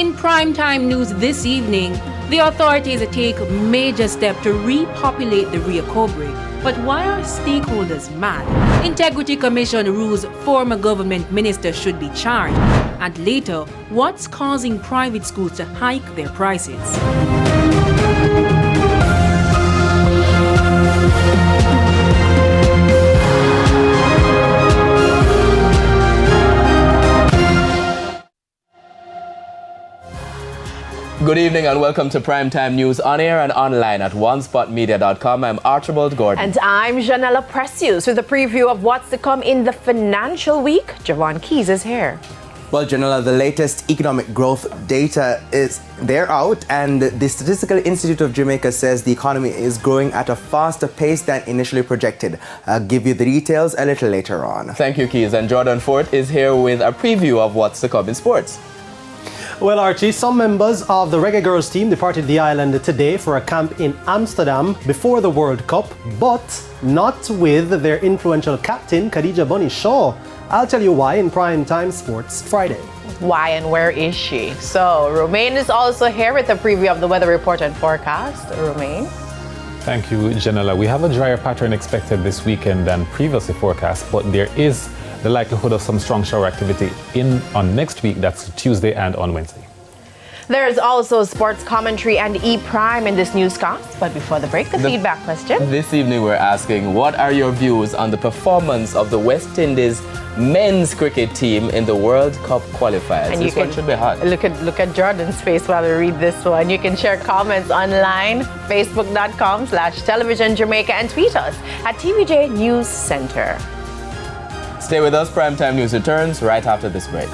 In primetime news this evening, the authorities take major step to repopulate the Rio Cobre. But why are stakeholders mad? Integrity Commission rules former government ministers should be charged. And later, what's causing private schools to hike their prices? Good evening and welcome to Primetime News on air and online at onespotmedia.com. I'm Archibald Gordon. And I'm Janella Precious with a preview of what's to come in the financial week. Javon Keys is here. Well, Janella, the latest economic growth data they're out, and the Statistical Institute of Jamaica says the economy is growing at a faster pace than initially projected. I'll give you the details a little later on. Thank you, Keys. And Jordan Fort is here with a preview of what's to come in sports. Well, Archie, some members of the Reggae Girls team departed the island today for a camp in Amsterdam before the World Cup, but not with their influential captain, Khadija Bunny Shaw. I'll tell you why in Primetime Sports Friday. Why and where is she? So, Romain is also here with a preview of the weather report and forecast. Romain? Thank you, Janella. We have a drier pattern expected this weekend than previously forecast, but there is the likelihood of some strong shower activity on next week. That's Tuesday and on Wednesday. There's also sports commentary and E-Prime in this newscast. But before the break, the feedback question. This evening we're asking, what are your views on the performance of the West Indies men's cricket team in the World Cup qualifiers? And this one should be hot. Look at Jordan's face while we read this one. You can share comments online, facebook.com/television Jamaica, and tweet us at TVJ News Center. Stay with us. Primetime News returns right after this break.